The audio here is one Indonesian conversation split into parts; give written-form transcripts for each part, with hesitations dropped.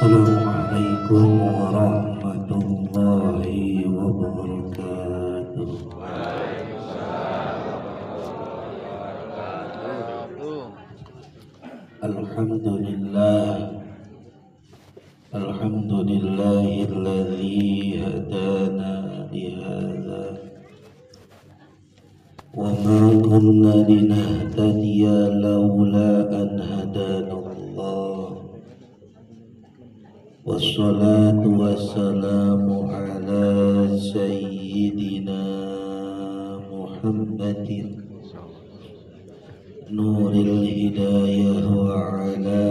Assalamualaikum warahmatullahi wabarakatuh. Alhamdulillahilladzi hadana lihadza wa ma kunna linahtadiya laula an hadana Allah. Wassalatu wassalamu ala sayyidina Muhammadin nuril hidayah wa ala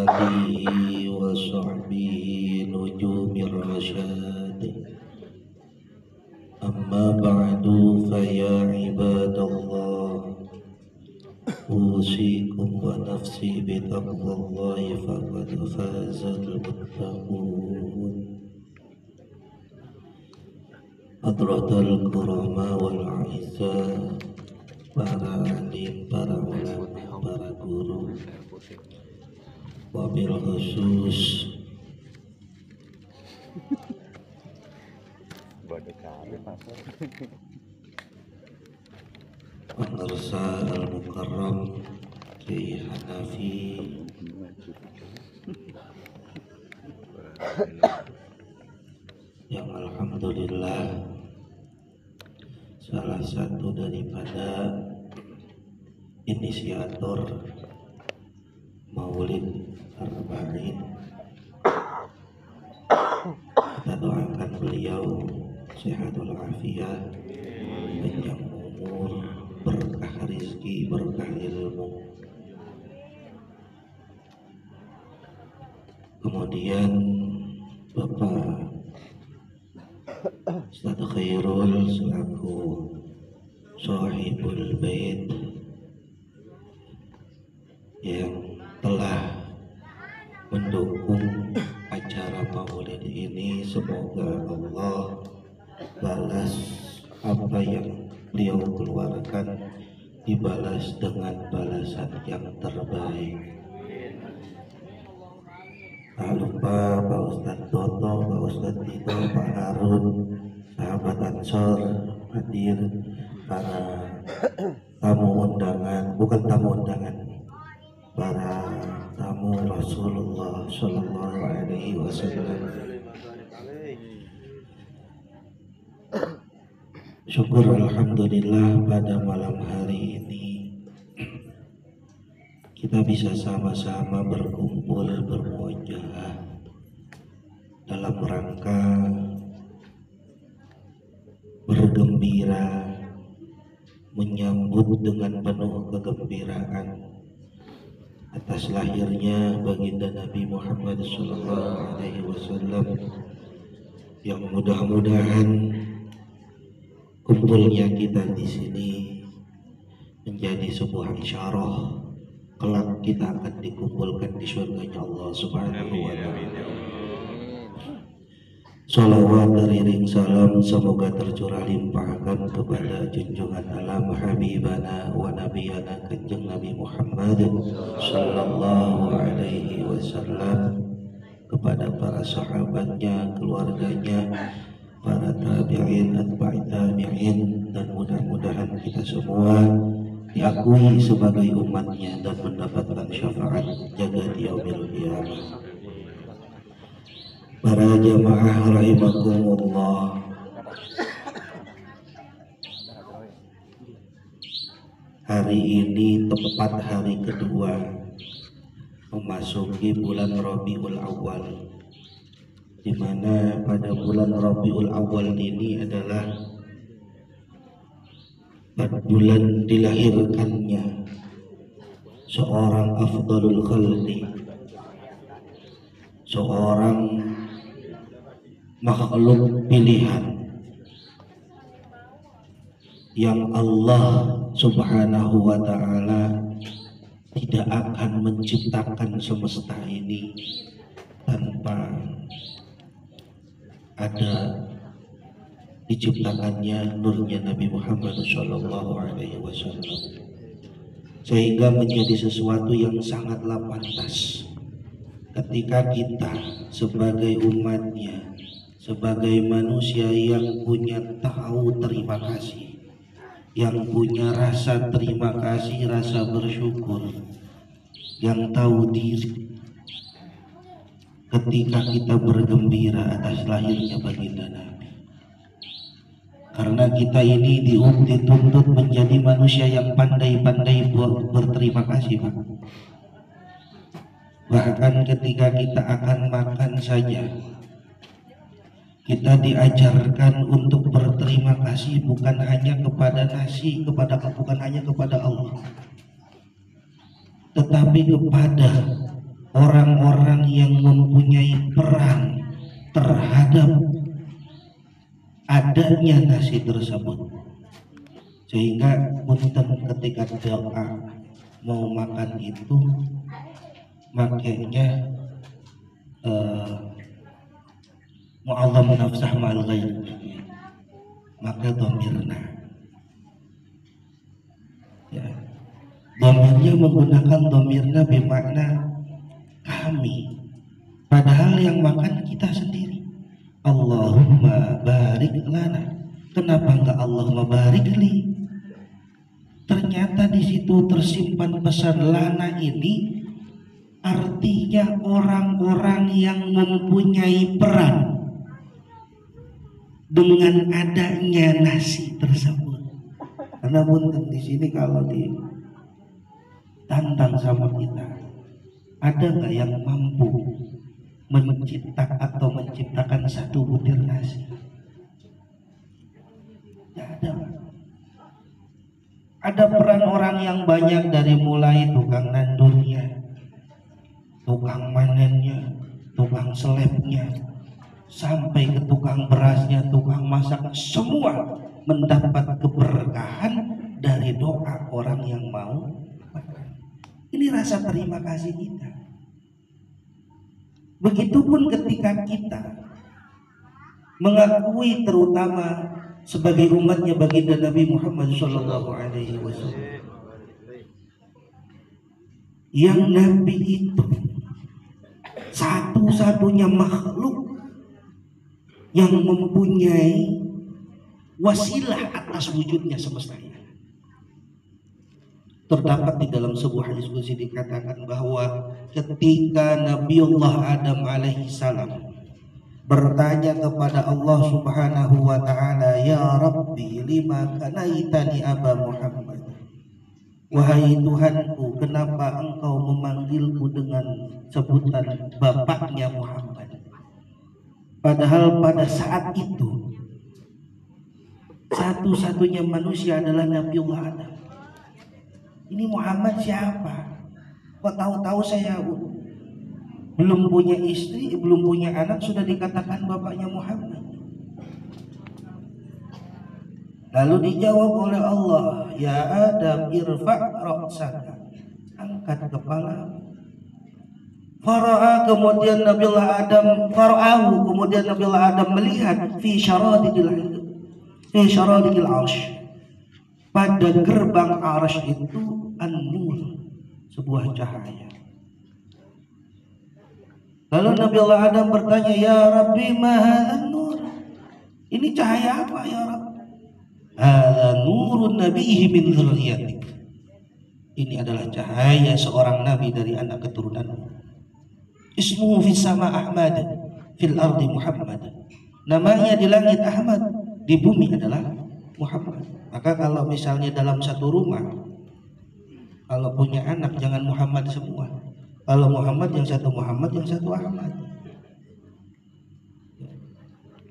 alihi wa sahbihi nujumir rasyad. Amma ba'du fa ya ibadallah, usikum wa nafsi bitaqwallahi faqad fazal muttaqun. Hadratal kurama wal a'izzah, para alim, para ulama, para guru, wabil khusus pemirsa al-mukarram Kiai Hanafi yang alhamdulillah salah satu daripada inisiator Maulid Arba'in. Kita doakan beliau sehatul afiyah, panjang umur, berkah rezeki, berkah ilmu. Kemudian Bapak Ustadz Khairul selaku Shahibul Bait yang telah mendukung acara Maulid ini. Semoga Allah balas apa yang beliau keluarkan, dibalas dengan balasan yang terbaik. Tak lupa Pak Ustadz Toto, Pak Ustadz Tito, Pak Harun, sahabat Ansor hadir, para tamu undangan, bukan tamu undangan, para tamu Rasulullah Shallallahu Alaihi Wasallam. Syukur alhamdulillah pada malam hari ini kita bisa sama-sama berkumpul bermuajahah dalam rangka bergembira, menyambut dengan penuh kegembiraan atas lahirnya baginda Nabi Muhammad Sallallahu Alaihi Wasallam, yang mudah-mudahan kumpulnya kita di sini menjadi sebuah isyarah kelak kita akan dikumpulkan di surganya Allah Subhanahu wa Ta'ala. Salawat beriring salam semoga tercurah limpahkan kepada junjungan alam Habibana wa Nabiyana Kanjeng Nabi Muhammad Sallallahu Alaihi Wasallam, kepada para sahabatnya, keluarganya, para tabi'in, atba'i tabi'in, dan mudah-mudahan kita semua diakui sebagai umatnya dan mendapatkan syafaat jagat yaumil qiyamah. Para jamaah rahimakumullah, hari ini tepat hari kedua memasuki bulan Rabiul Awal, di mana pada bulan Rabiul Awal ini adalah bulan dilahirkannya seorang afdalul khalqi, seorang makhluk pilihan yang Allah Subhanahu wa Ta'ala tidak akan menciptakan semesta ini tanpa ada diciptakannya nurnya Nabi Muhammad Sallallahu Alaihi Wasallam, sehingga menjadi sesuatu yang sangatlah pantas ketika kita sebagai umatnya, sebagai manusia yang punya tahu terima kasih, yang punya rasa terima kasih, rasa bersyukur, yang tahu diri, ketika kita bergembira atas lahirnya baginda Nabi. Karena kita ini dituntut menjadi manusia yang pandai-pandai berterima kasih, Pak. Bahkan ketika kita akan makan saja, kita diajarkan untuk berterima kasih bukan hanya kepada nasi, bukan hanya kepada Allah, tetapi kepada orang-orang yang mempunyai peran terhadap adanya nasi tersebut. Sehingga punten ketika doa mau makan itu makanya mu'azzam nafsah ma'al ghair, maka dhamirna, ya, dhamirnya menggunakan dhamirna bermakna kami, padahal yang makan kita sendiri. Allahumma barik lana, kenapa enggak Allahumma barik li? Ternyata di situ tersimpan pesan lana ini artinya orang-orang yang mempunyai peran dengan adanya nasi tersebut. Karena punten di sini kalau ditantang sama kita, ada nggak yang mampu menciptakan satu butir nasi? Tidak ada. Ada peran orang yang banyak, dari mulai tukang nandurnya, tukang manennya, tukang selepnya, sampai ke tukang berasnya, tukang masak, semua mendapat keberkahan dari doa orang yang mau makan. Ini rasa terima kasih kita. Begitupun ketika kita mengakui, terutama sebagai umatnya baginda Nabi Muhammad SAW, yang Nabi itu satu-satunya makhluk yang mempunyai wasilah atas wujudnya semesta ini. Terdapat di dalam sebuah hadis qudsi dikatakan bahwa ketika Nabiullah Adam alaihi salam bertanya kepada Allah Subhanahu wa taala, "Ya Rabbi, lima kanaitani Aba Muhammad?" Wahai Tuhanku, kenapa engkau memanggilku dengan sebutan bapaknya Muhammad? Padahal pada saat itu satu-satunya manusia adalah Nabiullah Adam. Ini Muhammad siapa? Kok tahu-tahu saya belum punya istri, belum punya anak, sudah dikatakan bapaknya Muhammad. Lalu dijawab oleh Allah, "Ya Adam, irfa' ra'saka." Angkat kepala. Fara'a, kemudian Nabiullah Adam, fara'ahu, kemudian Nabiullah Adam melihat fi syaradil arsh. Pada gerbang arsh itu an-nur, sebuah cahaya. Lalu Nabiullah Adam bertanya, "Ya Rabbi, ma hadzal nur?" Ini cahaya apa ya Rabb? "Hadza nurun nabiyyi min dzurriyyatik." Ini adalah cahaya seorang nabi dari anak keturunanmu. Ismuhu fis sama Ahmad, fil ardi Muhammad. Namanya di langit Ahmad, di bumi adalah Muhammad. Maka kalau misalnya dalam satu rumah, kalau punya anak jangan Muhammad semua. Kalau Muhammad yang satu Muhammad, yang satu Ahmad.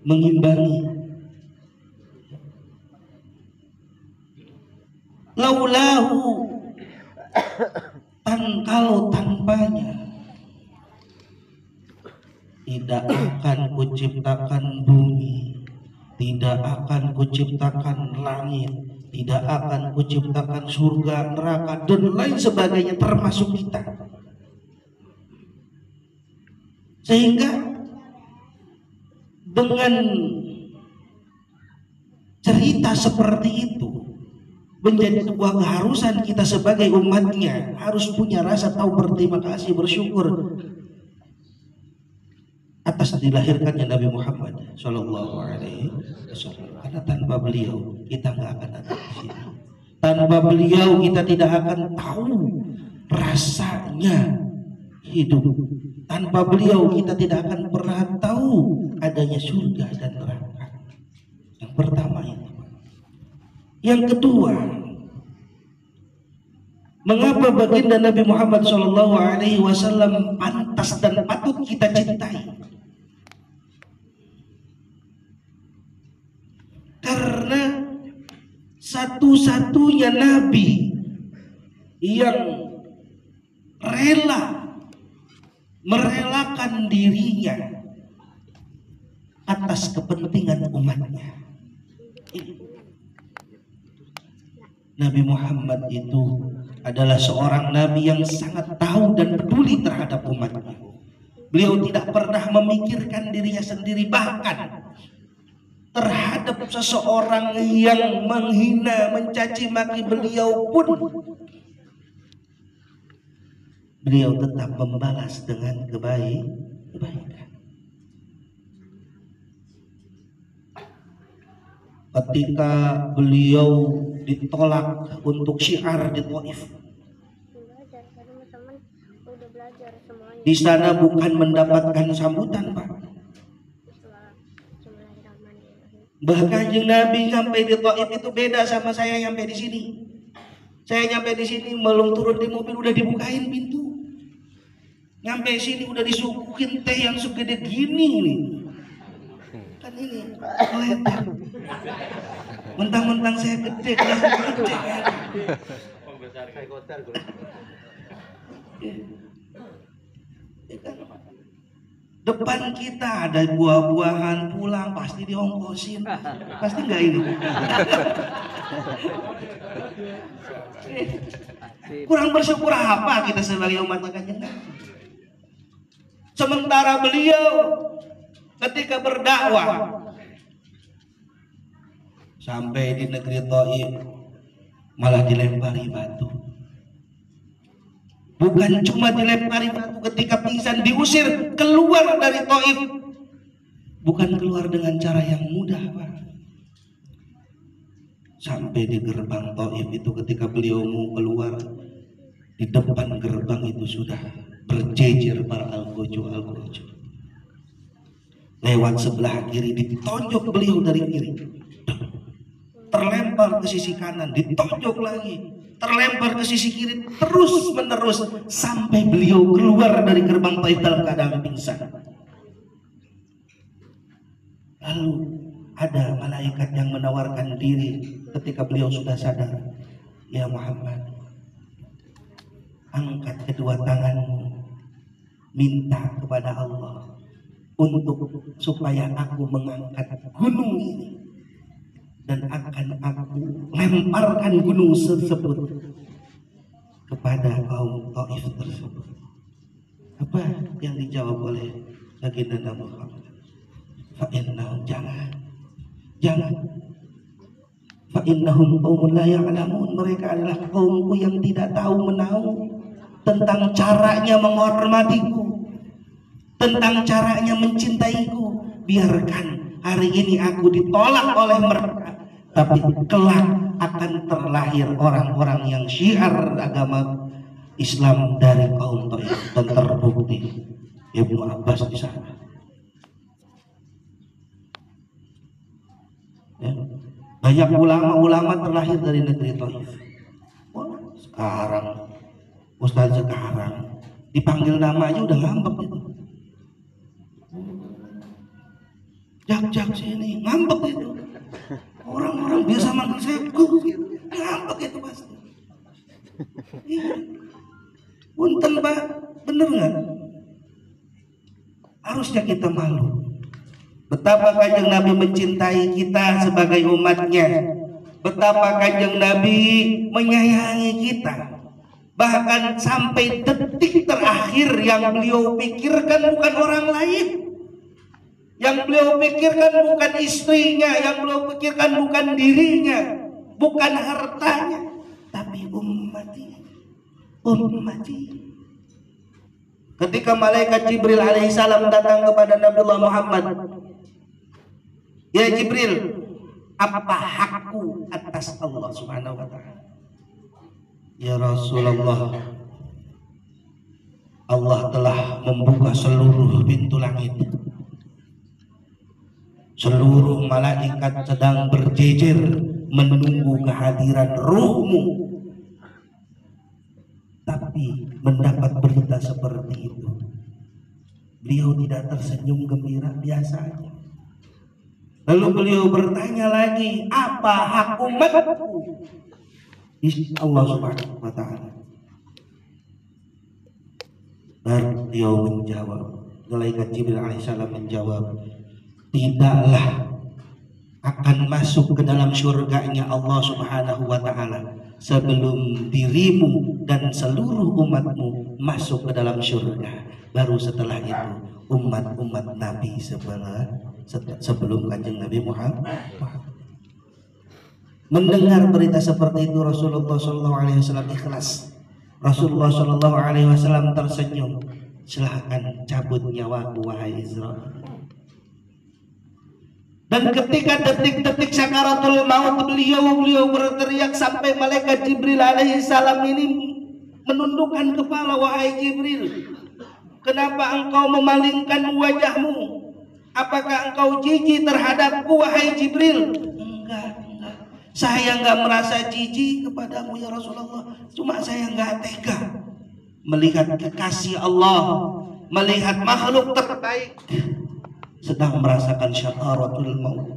Mengimbangi. Laulahu, kalau tanpanya tidak akan kuciptakan bumi, tidak akan kuciptakan langit, tidak akan kuciptakan surga, neraka, dan lain sebagainya, termasuk kita. Sehingga dengan cerita seperti itu menjadi sebuah keharusan kita sebagai umatnya, harus punya rasa tahu berterima kasih, bersyukur atas dilahirkannya Nabi Muhammad Shallallahu Alaihi Wasallam. Karena tanpa beliau kita nggak akan ada di sini. Tanpa beliau kita tidak akan tahu rasanya hidup. Tanpa beliau kita tidak akan pernah tahu adanya surga dan neraka. Yang pertama itu. Yang kedua, mengapa baginda Nabi Muhammad Shallallahu Alaihi Wasallam pantas dan patut kita cintai? Karena satu-satunya Nabi yang rela merelakan dirinya atas kepentingan umatnya. Nabi Muhammad itu adalah seorang Nabi yang sangat tahu dan peduli terhadap umatnya. Beliau tidak pernah memikirkan dirinya sendiri, bahkan terhadap seseorang yang menghina, mencaci maki beliau pun beliau tetap membalas dengan kebaikan. Ketika beliau ditolak untuk syiar di Taif, di sana bukan mendapatkan sambutan, Pak. Bahkan Kanjeng Nabi sampai di Taif itu beda sama saya sampai di sini. Saya nyampe di sini belum turun di mobil udah dibukain pintu. Nyampe sini udah disuguhin teh yang segede gini nih. Kan ini melebar. Mentang-mentang saya gede, gede kan. Depan kita ada buah-buahan, pulang pasti diongkosin, pasti nggak ini. Kurang bersyukur apa kita sebagai umat Kanjeng Nabi? Sementara beliau ketika berdakwah sampai di negeri Taif malah dilempari batu. Bukan cuma dilempari batu, ketika pingsan diusir keluar dari Taif. Bukan keluar dengan cara yang mudah, Pak. Sampai di gerbang Taif itu ketika beliau mau keluar, di depan gerbang itu sudah berjejer para algojo. Lewat sebelah kiri ditonjok beliau dari kiri. Terlempar ke sisi kanan, ditonjok lagi. Terlempar ke sisi kiri, terus menerus sampai beliau keluar dari gerbang Taif dalam keadaan pingsan. Lalu ada malaikat yang menawarkan diri ketika beliau sudah sadar. Ya Muhammad, angkat kedua tanganmu, minta kepada Allah untuk supaya aku mengangkat gunung ini. Dan akan aku lemparkan gunung tersebut kepada kaum Taif tersebut. Apa yang dijawab oleh baginda Nabi Muhammad? Fa'innahum, jangan. Fa'innahum qaumun la ya'lamun, mereka adalah kaumku yang tidak tahu menahu tentang caranya menghormatiku, tentang caranya mencintaiku. Biarkan hari ini aku ditolak oleh mereka, tapi kelak akan terlahir orang-orang yang syiar agama Islam dari kaum Taif, dan terbukti Ibnu Abbas di sana. Ya. Banyak ulama-ulama terlahir dari negeri Taif. Sekarang Ustaz sekarang dipanggil namanya udah ngambek gitu. Jak sini ngambek itu. Orang-orang biasa manggil saya Gus gitu. Ngambek itu pasti. Punten Pak, bener nggak? Harusnya kita malu. Betapa Kanjeng Nabi mencintai kita sebagai umatnya. Betapa Kanjeng Nabi menyayangi kita. Bahkan sampai detik terakhir yang beliau pikirkan bukan orang lain. Yang beliau pikirkan bukan istrinya, yang beliau pikirkan bukan dirinya, bukan hartanya, tapi ummati. Ketika malaikat Jibril alaihissalam datang kepada Nabiullah Muhammad, ya Jibril, apa hakku atas Allah Subhanahu wa ta'ala? Ya Rasulullah, Allah telah membuka seluruh pintu langit. Seluruh malaikat sedang berjejer menunggu kehadiran ruhmu. Tapi mendapat berita seperti itu, beliau tidak tersenyum gembira, biasa aja. Lalu beliau bertanya lagi, apa hak umatku? Allah Subhanahu wa ta'ala. Beliau menjawab, malaikat Jibril alaihissalam menjawab, tidaklah akan masuk ke dalam surganya Allah Subhanahu wa ta'ala sebelum dirimu dan seluruh umatmu masuk ke dalam surga. Baru setelah itu umat-umat Nabi sebelum kanjeng Nabi Muhammad. Mendengar berita seperti itu, Rasulullah SAW ikhlas. Rasulullah SAW tersenyum. Silahkan cabut nyawaku wahai Israel. Dan ketika detik-detik sakaratul maut, beliau berteriak sampai malaikat Jibril alaihissalam ini menundukkan kepala. Wahai Jibril, kenapa engkau memalingkan wajahmu? Apakah engkau jijik terhadapku wahai Jibril? Enggak. Saya enggak merasa jijik kepadamu ya Rasulullah. Cuma saya enggak tega melihat kekasih Allah, melihat makhluk terbaik sedang merasakan syakaratul maut.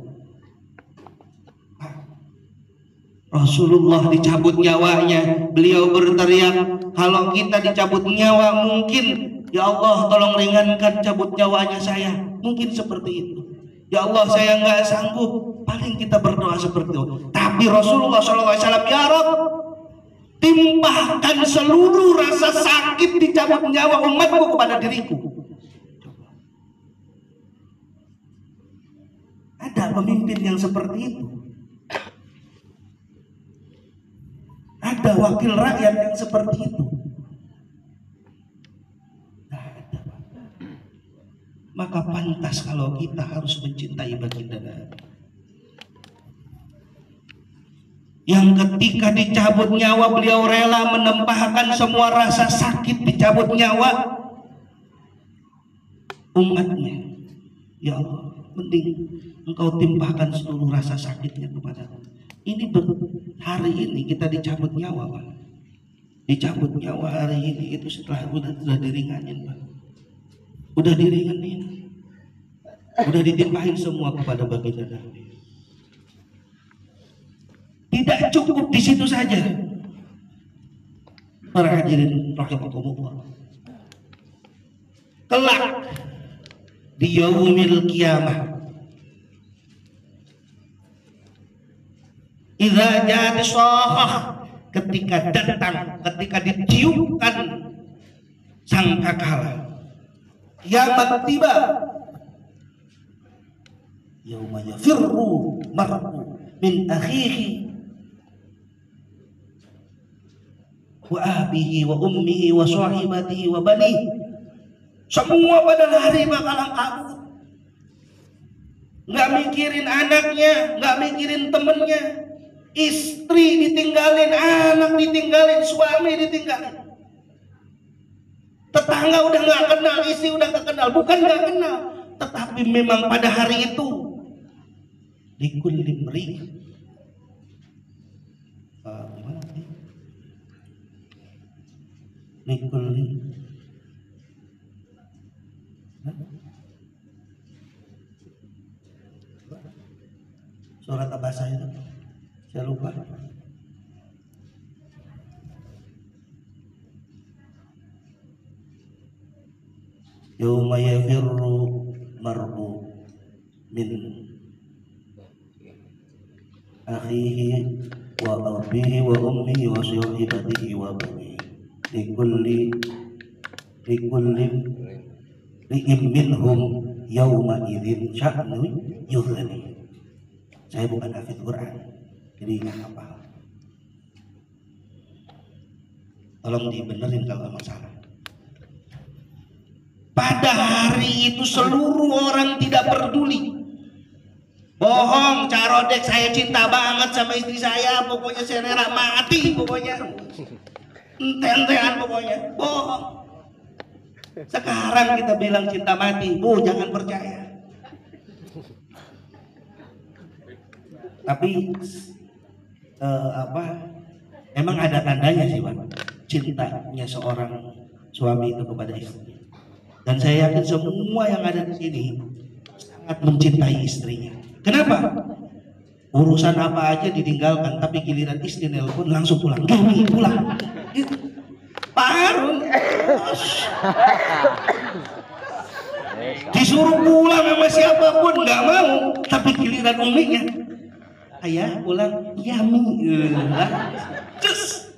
Rasulullah dicabut nyawanya, beliau berteriak, kalau kita dicabut nyawa mungkin, ya Allah tolong ringankan cabut nyawanya saya. Mungkin seperti itu. Ya Allah saya nggak sanggup. Paling kita berdoa seperti itu. Tapi Rasulullah SAW, ya Rabb, timpahkan seluruh rasa sakit dicabut nyawa umatku kepada diriku. Ada pemimpin yang seperti itu. Ada wakil rakyat yang seperti itu. Ada. Maka pantas kalau kita harus mencintai baginda Nabi, yang ketika dicabut nyawa beliau rela menempahkan semua rasa sakit dicabut nyawa umatnya. Ya Allah, mending engkau timpahkan seluruh rasa sakitnya kepadaku. Ini hari ini kita dicabut nyawa, Pak. Dicabut nyawa hari ini itu setelah sudah diringanin, Pak. Udah diringanin. Udah ditimpahin semua kepada baginda Nabi. Tidak cukup di situ saja. Para hadirin rahimakumullah. Kelak di yaumil qiyamah, idza ja'at shahah, ketika datang, ketika ditiupkan sangkakala, kiamat tiba, yauma yafirru mar'u min akhihi wa abihi wa ummihi wa sahibatihi wa banihi. Semua pada hari bakalan kabur. Nggak mikirin anaknya, nggak mikirin temennya. Istri ditinggalin, anak ditinggalin, suami ditinggalin. Tetangga udah nggak kenal, istri udah nggak kenal. Bukan nggak kenal, tetapi memang pada hari itu likulli imri likulli surat bahasa itu saya lupa. Yauma yafirru mar'u min akhihi wa abihi wa ummihi wa sahibatihi wa banihi likulli li'im minhum yauma idzin sya'nu yughni. Saya bukan hafidz Quran, jadi nggak apa. Tolong dibenerin kalau memang salah. Pada hari itu seluruh orang tidak peduli. Bohong, Carodek, saya cinta banget sama istri saya, pokoknya saya rela mati, pokoknya ente-entean, pokoknya bohong. Sekarang kita bilang cinta mati, bu, jangan percaya. Tapi emang ada tandanya sih, Pak, cintanya seorang suami itu kepada istri. Dan saya yakin semua yang ada di sini sangat mencintai istrinya. Kenapa? Urusan apa aja ditinggalkan, tapi giliran istri nelpon langsung pulang. Gini pulang. Gitu. Pak Harun disuruh pulang sama siapapun nggak mau, tapi giliran uminya, ayah pulang, iya mi, cus.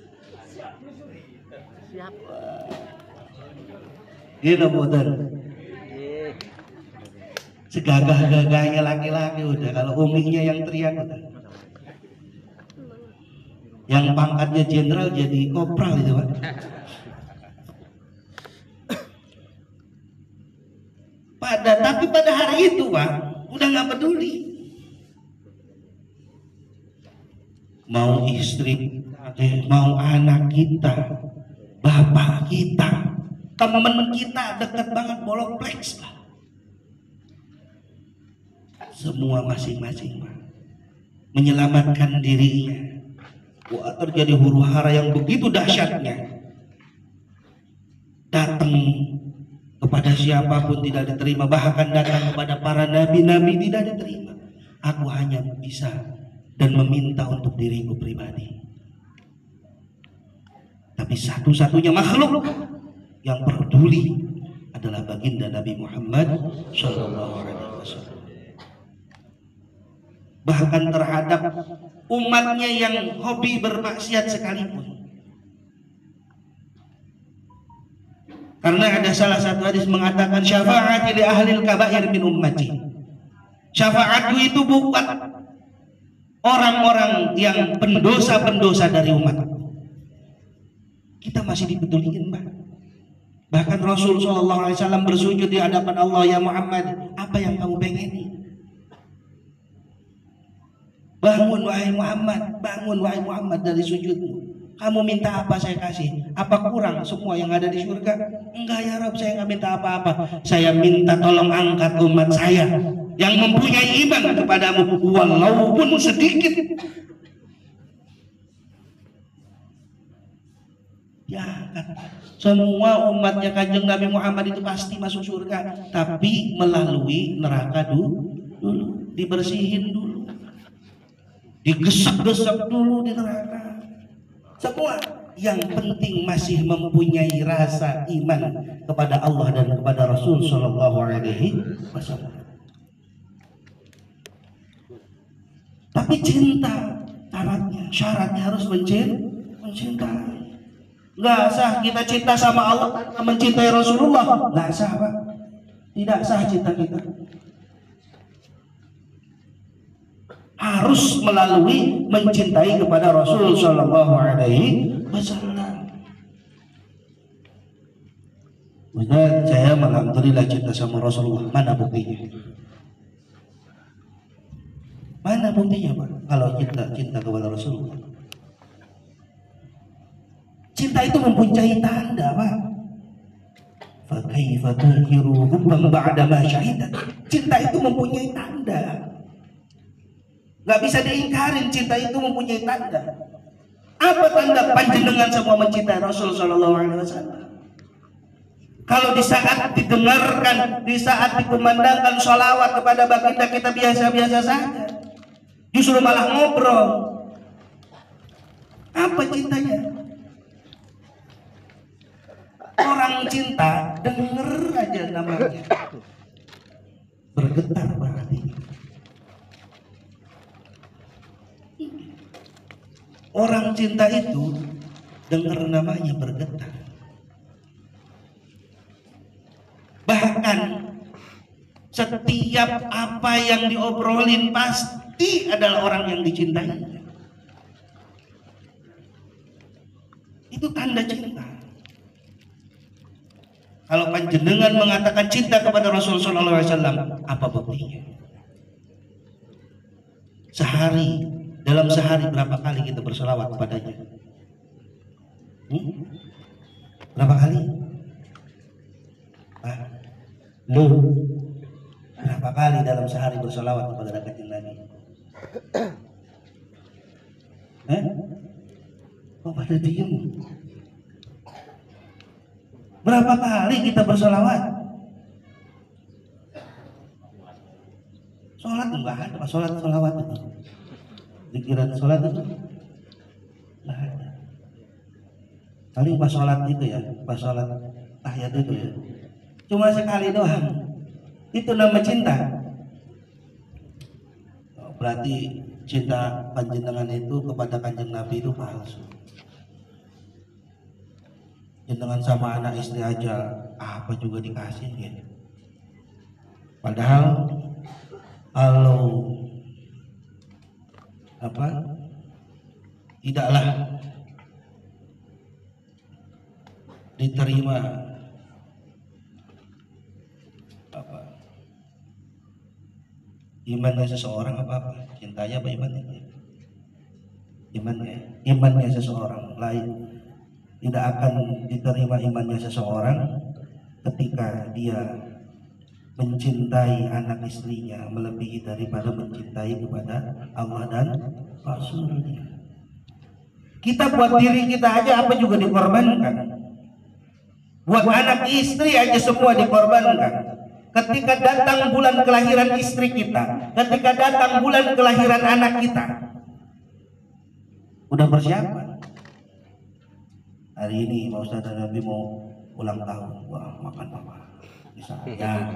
Gitu muter. Segagah-gagahnya laki-laki udah, kalau uminya yang teriak udah. Yang pangkatnya jenderal jadi kopral gitu, Pak. Tapi pada hari itu, Pak, udah nggak peduli. Mau istri, mau anak kita, bapak kita, teman kita dekat banget, bolok pleks, Pak. Semua masing-masing, Pak, menyelamatkan dirinya. Wah, terjadi huru hara yang begitu dahsyatnya. Datang kepada siapapun tidak diterima, bahkan datang kepada para nabi-nabi tidak diterima. Aku hanya bisa dan meminta untuk diriku pribadi. Tapi satu-satunya makhluk yang peduli adalah baginda Nabi Muhammad Shallallahu Alaihi Wasallam. Bahkan terhadap umatnya yang hobi bermaksiat sekalipun. Karena ada salah satu hadis mengatakan syafaati li ahlil kabair min ummati. Syafaatku itu bukan orang-orang yang pendosa-pendosa dari umat. Kita masih dipedulikan, Pak. Bahkan Rasul sallallahu alaihi wasallam bersujud di hadapan Allah, ya Muhammad, apa yang kamu pengeni? Bangun wahai Muhammad, bangun wahai Muhammad dari sujudmu. Kamu minta apa saya kasih? Apa kurang semua yang ada di surga? Enggak ya Rabb, saya nggak minta apa-apa. Saya minta tolong angkat umat saya yang mempunyai iman kepadamu walaupun sedikit. Ya kan, semua umatnya Kanjeng Nabi Muhammad itu pasti masuk surga, tapi melalui neraka dulu, dibersihin dulu, digesek-gesek dulu di neraka. Semua yang penting masih mempunyai rasa iman kepada Allah dan kepada Rasul Shallallahu Alaihi Wasallam. Tapi cinta syaratnya harus mencintai. Nggak sah kita cinta sama Allah tanpa mencintai Rasulullah. Nggak sah, Pak. Tidak sah cinta kita. Harus melalui mencintai kepada Rasul Shallallahu Alaihi Wasallam. Ustaz, saya alhamdulillah cinta sama Rasulullah. Mana buktinya? Mana buktinya, Pak? Kalau kita cinta kepada Rasulullah. Cinta itu mempunyai tanda, Pak. Fa kaifa tunkiru hubban ba'da ma syahidat. Cinta itu mempunyai tanda. Gak bisa diingkarin, cinta itu mempunyai tanda. Apa tanda panjenengan semua mencintai Rasul Shallallahu Alaihi Wasallam? Kalau di saat didengarkan, di saat dikumandangkan sholawat kepada baginda kita biasa-biasa saja, justru malah ngobrol. Apa cintanya? Orang cinta denger aja namanya bergetar berarti. Orang cinta itu dengar namanya bergetar. Bahkan setiap apa yang diobrolin pasti adalah orang yang dicintai. Itu tanda cinta. Kalau panjenengan mengatakan cinta kepada Rasulullah SAW, apa buktinya? Dalam sehari berapa kali kita berselawat kepadanya? Berapa kali? Berapa kali dalam sehari berselawat kepada kanjeng Nabi? Kok pada diem? Berapa kali kita berselawat? Sholat enggak ada, selawat itu. Pikiran sholat itu enggak ada. Paling pas sholat itu ya, pas sholat tahiyat itu ya. Cuma sekali doang. Itu nama cinta. Berarti cinta panjenengan itu kepada kanjeng Nabi itu palsu. Jenengan sama anak istri aja apa juga dikasih ya. Padahal kalau tidaklah diterima imannya seseorang apa cintanya apa imannya seseorang lain tidak akan diterima imannya seseorang ketika dia mencintai anak istrinya melebihi daripada mencintai kepada Allah dan Rasulnya. Kita buat diri kita aja apa juga dikorbankan, buat anak istri aja semua dikorbankan. Ketika datang bulan kelahiran istri kita, ketika datang bulan kelahiran anak kita, udah persiapan. Hari ini Pak Ustadz Nabi mau ulang tahun, wah makan apa? Misalnya,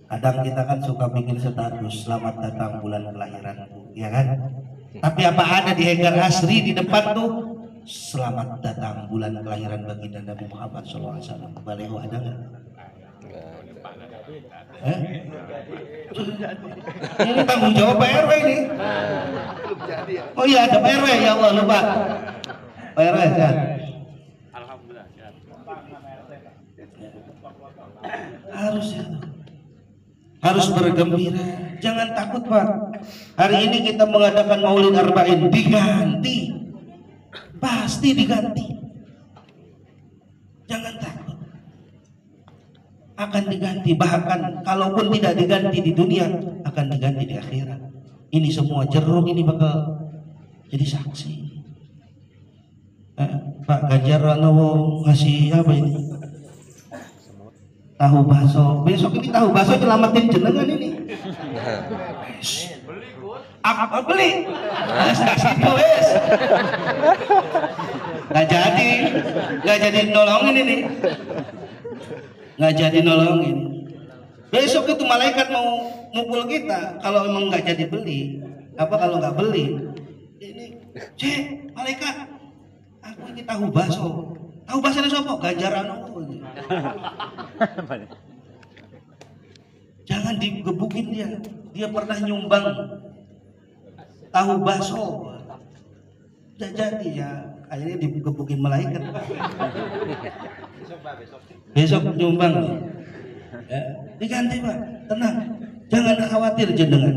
kadang kita kan suka bikin status selamat datang bulan kelahiranku, ya kan? Tapi apa ada di Hegar Asri di depan tuh selamat datang bulan kelahiran baginda Nabi Muhammad SAW? Baleho ada nggak? Ini tanggung jawab Pak RW ini. Oh iya ada Pak RW, ya Allah lupa. Pak RW sehat. Alhamdulillah sehat. Harus bergembira, jangan takut Pak. Hari ini kita mengadakan Maulid Arba'in diganti, pasti diganti. Jangan takut, akan diganti. Bahkan kalaupun tidak diganti di dunia, akan diganti di akhirat. Ini semua jeruk ini bakal jadi saksi. Pak Ganjar Pranowo ngasih apa ini? Tahu bakso. Besok ini tahu bakso nyelamatin jenengan ini. Apa beli? Kasih wes. Nggak jadi nolongin ini. Nggak jadi nolongin. Besok itu malaikat mau mukul kita kalau emang nggak jadi beli. Apa kalau nggak beli? Ini, cek malaikat. Aku ini tahu bakso. Tahu bakso sopo? Ganjar Pranowo. Jangan digebukin dia. Dia pernah nyumbang tahu bakso. Tidak jadi ya. Akhirnya digebukin malaikat. Besok nyumbang. Ya, diganti Pak. Tenang. Jangan khawatir jenengan.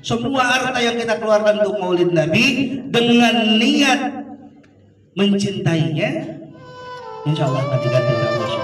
Semua harta yang kita keluarkan untuk Maulid Nabi dengan niat mencintainya, insya Allah akan diganti oleh Allah.